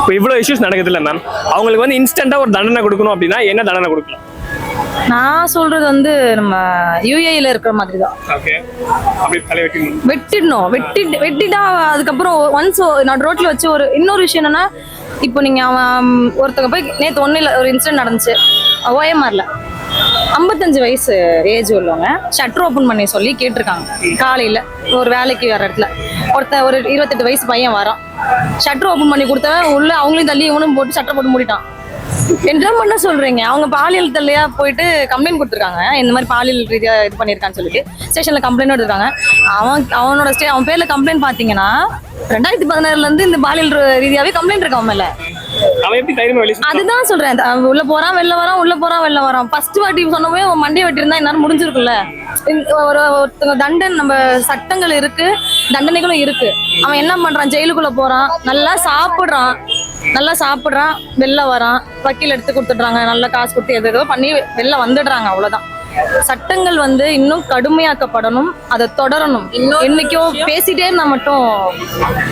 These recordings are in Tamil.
இப்போ இவ்வளோ இஷ்யூஸ் நடக்குது இல்லை மேம், அவங்களுக்கு வந்து இன்ஸ்டன்ட்டாக ஒரு தண்டனை கொடுக்கணும் அப்படின்னா என்ன தண்டனை கொடுக்கலாம்? நான் சொல்றது வந்து நம்ம யூஏல இருக்கிற மாதிரி தான். ஓகே, அப்படி தலை வெட்டிடணும். வெட்டிட்டா அதுக்கப்புறம் ஒன்ஸ் நான் ரோட்ல வச்சு ஒரு இன்னொரு விஷயம் என்னன்னா, இப்போ நீங்க அவன் ஒருத்தங்க போய் நேற்று ஒன்றும் ஒரு இன்சிடென்ட் நடந்துச்சு ஓஎம்ஆர்ல. 55 வயசு ஏஜ் உள்ளவங்க ஷட்டர் ஓப்பன் பண்ணி சொல்லி கேட்டிருக்காங்க. காலையில ஒரு வேலைக்கு வர இடத்துல ஒரு 28 வயசு பையன் வரான். ஷட்டர் ஓப்பன் பண்ணி கொடுத்தவன் உள்ள அவங்களையும் தள்ளி இவனும் போட்டு ஷட்டர் போட்டு மூடிட்டான். என்ன பண்ண சொல்றீங்க? அவங்க பாலியல் தொல்லையா போயிட்டு கம்ப்ளைண்ட் கொடுத்துருக்காங்க. இந்த மாதிரி பாலியல் ரீதியா இது பண்ணியிருக்கான்னு சொல்லிட்டு ஸ்டேஷன்ல கம்ப்ளைண்ட் எடுத்துருக்காங்க. அவன் பேர்ல கம்ப்ளைண்ட் பாத்தீங்கன்னா 2016 இருந்து இந்த பாலியல் ரீதியாவே கம்ப்ளைண்ட் இருக்கு அவன் மேல. அதுதான் சொல்றேன், உள்ள போறான் வெளில வரான், உள்ள போறான் வெளில வரான். ஃபர்ஸ்ட் வாட்டி சொன்னவே அவன் மண்டையை வெட்டி இருந்தா இந்நேரம் முடிஞ்சிருக்குல்ல. ஒருத்தங்க தண்டனை, நம்ம சட்டங்கள் இருக்கு, தண்டனைகளும் இருக்கு. அவன் என்ன பண்றான்? ஜெயிலுக்குள்ள போறான், நல்லா சாப்பிடுறான், வெளில வரான், வக்கீல் எடுத்து கொடுத்துடுறாங்க, நல்லா காசு கொடுத்து எதோ பண்ணி வெளில வந்துடுறாங்க. அவ்வளவுதான். சட்டங்கள் வந்து இன்னும் கடுமையாக்கப்படணும், அதை தொடரணும். என்னைக்கோ பேசிட்டே இருந்தா மட்டும்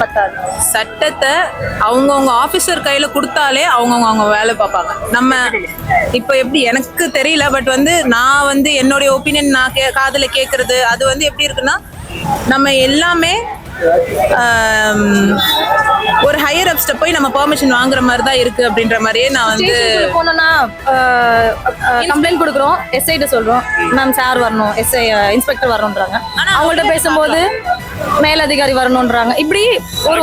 பத்தாது. சட்டத்தை அவங்கவுங்க ஆபீசர் கையில கொடுத்தாலே அவங்க வேலை பார்ப்பாங்க. நம்ம இப்போ எப்படி எனக்கு தெரியல, பட் வந்து நான் வந்து என்னுடைய ஒப்பீனியன் நான் காதுல கேட்கறது அது வந்து எப்படி இருக்குன்னா, நம்ம எல்லாமே ஒரு ஹையர் அப்ஸ்ட போய் நம்ம பெர்மிஷன் வாங்குற மாதிரி தான் இருக்கு அப்படின்ற மாதிரியே நான் வந்து போனோம்னா கம்ப்ளைண்ட் கொடுக்குறோம், எஸ்ஐட்ட சொல்றோம், மேம் சார் வரணும், எஸ்ஐ இன்ஸ்பெக்டர் வரணும்ன்றாங்க. அவங்கள்ட்ட பேசும்போது மேலதிகாரி வரணும்ன்றாங்க. இப்படி ஒரு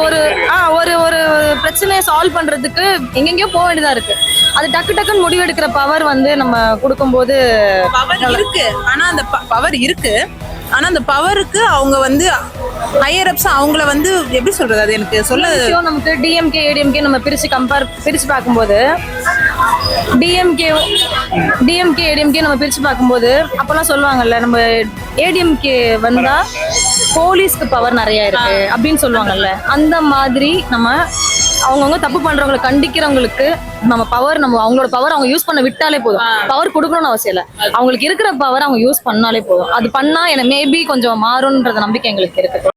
ஒரு ஒரு பிரச்சனையை சால்வ் பண்றதுக்கு எங்கெங்கயோ போக வேண்டியதா இருக்கு. அது டக்குன்னு முடிவெடுக்கிற பவர் வந்து நம்ம கொடுக்கும்போது பவர் இருக்கு. ஆனா அந்த பவருக்கு அவங்க வந்து ஹையர் அப்ஸ் அவங்கள வந்து எப்படி சொல்றது, அது எனக்கு சொல்ல நமக்கு டிஎம்கே ஏடிஎம்கே நம்ம பிரிச்சு பார்க்கும்போது டிஎம்கே ஏடிஎம்கே நம்ம பிரிச்சு பார்க்கும்போது அப்பெல்லாம் சொல்லுவாங்கல்ல, நம்ம ஏடிஎம்கே வந்தா போலீஸ்க்கு பவர் நிறைய இருக்கு அப்படின்னு சொல்லுவாங்கல்ல. அந்த மாதிரி நம்ம அவங்கவுங்க தப்பு பண்றவங்களை கண்டிக்கிறவங்களுக்கு நம்ம அவங்களோட பவர் அவங்க யூஸ் பண்ண விட்டாலே போதும். பவர் கொடுக்கணும்னு அவசியம் இல்லை, அவங்களுக்கு இருக்கிற பவர் அவங்க யூஸ் பண்ணாலே போதும். அது பண்ணா எனக்கு மேபி கொஞ்சம் மாறும்ன்ற நம்பிக்கை எங்களுக்கு இருக்கு.